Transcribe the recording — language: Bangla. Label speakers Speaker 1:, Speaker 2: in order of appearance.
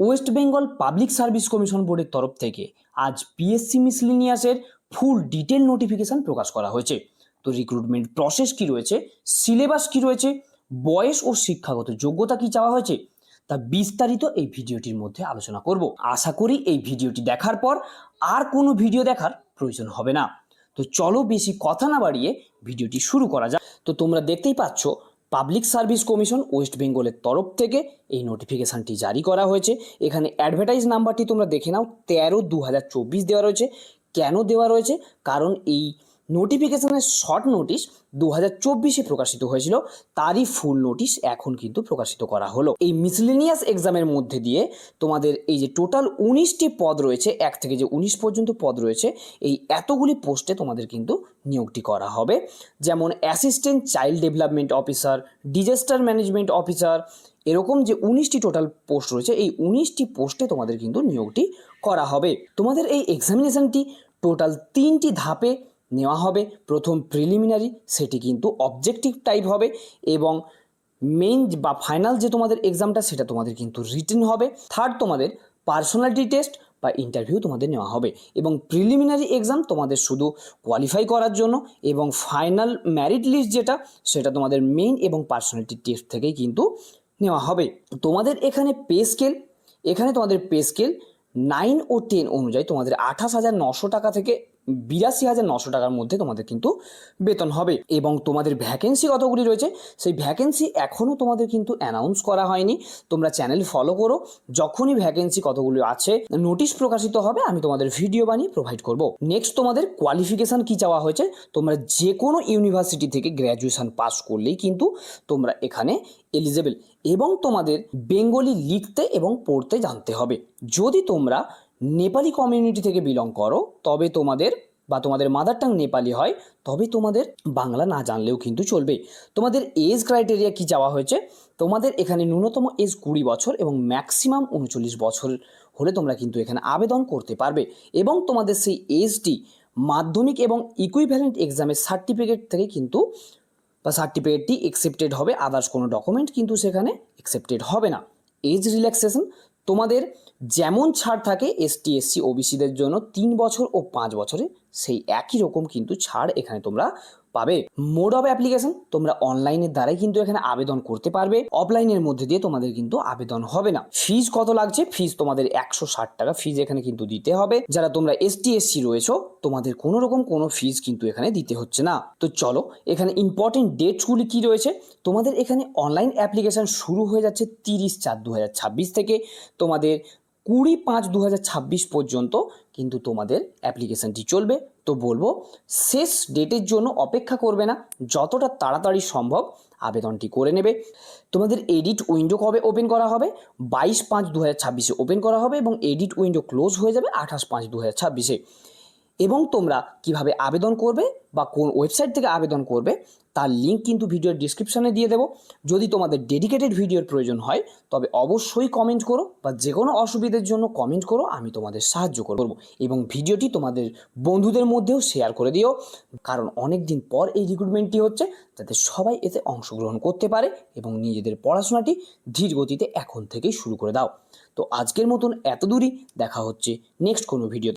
Speaker 1: West Bengal public service commission বোর্ডের তরফ থেকে আজ পিএসসি মিসলিনিয়াসের ফুল ডিটেল নোটিফিকেশন প্রকাশ করা হয়েছে। তো রিক্রুটমেন্ট প্রসেস কি রয়েছে, সিলেবাস কি রয়েছে, বয়স ও শিক্ষাগত যোগ্যতা কি চাওয়া হয়েছে, তা বিস্তারিত এই ভিডিওটির মধ্যে আলোচনা করব। আশা করি এই ভিডিওটি দেখার পর আর কোনো ভিডিও দেখার প্রয়োজন হবে না। তো চলো বেশি কথা না বাড়িয়ে ভিডিওটি শুরু করা যাক। তো তোমরা দেখতেই পাচ্ছ পাবলিক সার্ভিস কমিশন ওয়েস্ট বেঙ্গলের তরফ থেকে এই নোটিফিকেশানটি জারি করা হয়েছে। এখানে অ্যাডভার্টাইজ নাম্বারটি তোমরা দেখে নাও, 13/2024 দেওয়া রয়েছে। কেন দেওয়া রয়েছে? কারণ এই নোটিফিকেশানের শর্ট নোটিশ 2024-এ প্রকাশিত হয়েছিল, তারই ফুল নোটিশ এখন কিন্তু প্রকাশিত করা হলো। এই মিসলেনিয়াস এক্সামের মধ্যে দিয়ে তোমাদের এই যে টোটাল 19টি পদ রয়েছে, 1 থেকে যে 19 পর্যন্ত পদ রয়েছে, এই এতগুলি পোস্টে তোমাদের কিন্তু নিয়োগটি করা হবে। যেমন assistant child development officer, disaster management officer, এরকম যে 19টি টোটাল পোস্ট রয়েছে, এই 19টি পোস্টে তোমাদের কিন্তু নিয়োগটি করা হবে। তোমাদের এই এক্সামিনেশনটি টোটাল 3টি ধাপে নেওয়া হবে। প্রথম প্রিলিমিনারি, সেটি কিন্তু অবজেক্টিভ টাইপ হবে, এবং মেইন বা ফাইনাল যে তোমাদের এক্সামটা সেটা তোমাদের কিন্তু রিটেন হবে। থার্ড তোমাদের পার্সোনালিটি টেস্ট বা ইন্টারভিউ তোমাদের নেওয়া হবে, এবং প্রিলিমিনারি এক্সাম তোমাদের শুধু কোয়ালিফাই করার জন্য, এবং ফাইনাল মেরিট লিস্ট যেটা সেটা তোমাদের মেইন এবং পার্সোনালিটি টেস্ট থেকেই কিন্তু নেওয়া হবে। তোমাদের এখানে তোমাদের পে স্কেল 9 ও 10 অনুযায়ী তোমাদের 28,900 টাকা থেকে 82,900 টাকার মধ্যে তোমাদের কিন্তু বেতন হবে। এবং তোমাদের ভ্যাকেন্সি কতগুলি রয়েছে, সেই ভ্যাকেন্সি এখনও তোমাদের কিন্তু অ্যানাউন্স করা হয়নি। তোমরা চ্যানেল ফলো করো, যখনই ভ্যাকেন্সি কতগুলি আছে নোটিশ প্রকাশিত হবে আমি তোমাদের ভিডিও বানিয়ে প্রোভাইড করব। নেক্সট তোমাদের কোয়ালিফিকেশান কি চাওয়া হয়েছে, তোমরা যে কোনো ইউনিভার্সিটি থেকে গ্র্যাজুয়েশন পাস করলেই কিন্তু তোমরা এখানে এলিজেবল, এবং তোমাদের বেঙ্গলি লিখতে এবং পড়তে জানতে হবে। যদি তোমরা নেপালি কমিউনিটি থেকে বিলং করো তবে তোমাদের মাদার টাং নেপালি হয় তবে তোমাদের বাংলা না জানলেও কিন্তু চলবে। তোমাদের এজ ক্রাইটেরিয়া কি চাওয়া হয়েছে, তোমাদের এখানে ন্যূনতম এজ 20 বছর এবং ম্যাক্সিমাম 39 বছর হলে তোমরা কিন্তু এখানে আবেদন করতে পারবে। এবং তোমাদের সেই এজটি মাধ্যমিক এবং ইকুইভ্যালেন্ট এক্সামের সার্টিফিকেট থেকে কিন্তু বা সার্টিফিকেটটি অ্যাকসেপ্টেড হবে, আদার্স কোনো ডকুমেন্ট কিন্তু সেখানে অ্যাকসেপ্টেড হবে না। এজ রিল্যাক্সেশন তোমাদের যেমন ছাড় থাকে এসটি এসসি ওবিসিদের জন্য 3 বছর ও 5 বছরে, সেই একই রকম কিন্তু ছাড় এখানে তোমরা পাবে। মোড অফ অ্যাপ্লিকেশন তোমরা অনলাইনের দ্বারাই কিন্তু এখানে আবেদন করতে পারবে, অফলাইনের মধ্যে দিয়ে তোমাদের কিন্তু আবেদন হবে না। ফিজ কত লাগছে, ফিজ তোমাদের 160 টাকা ফিজ এখানে কিন্তু দিতে হবে। যারা তোমরা এসটি এসসি রয়েছো তোমাদের কোনো রকম কোনো ফিজ কিন্তু এখানে দিতে হচ্ছে না। তো চলো এখানে ইম্পর্টেন্ট ডেটসগুলি কি রয়েছে। তোমাদের এখানে অনলাইন অ্যাপ্লিকেশন শুরু হয়ে যাচ্ছে 30/4/2026 থেকে, তোমাদের 20/5/2026 পর্যন্ত কিন্তু তোমাদের অ্যাপ্লিকেশানটি চলবে। তো বলবো শেষ ডেটের জন্য অপেক্ষা করবে না, যতটা তাড়াতাড়ি সম্ভব আবেদনটি করে নেবে। তোমাদের এডিট উইন্ডো কবে ওপেন করা হবে, 22/5/2026 ওপেন করা হবে, এবং এডিট উইন্ডো ক্লোজ হয়ে যাবে 28/5/2026। এবং তোমরা কিভাবে আবেদন করবে বা কোন ওয়েবসাইট থেকে আবেদন করবে তার লিঙ্ক কিন্তু ভিডিওর ডিসক্রিপশানে দিয়ে দেবো। যদি তোমাদের ডেডিকেটেড ভিডিওর প্রয়োজন হয় তবে অবশ্যই কমেন্ট করো, বা যে কোনো অসুবিধার জন্য কমেন্ট করো, আমি তোমাদের সাহায্য করব। এবং ভিডিওটি তোমাদের বন্ধুদের মধ্যেও শেয়ার করে দিও, কারণ অনেক দিন পর এই রিক্রুটমেন্টটি হচ্ছে, যাতে সবাই এতে অংশগ্রহণ করতে পারে এবং নিজেদের পড়াশোনাটি ধীর গতিতে এখন থেকেই শুরু করে দাও। তো আজকের মতন এত দূরই, দেখা হচ্ছে নেক্সট কোনো ভিডিও।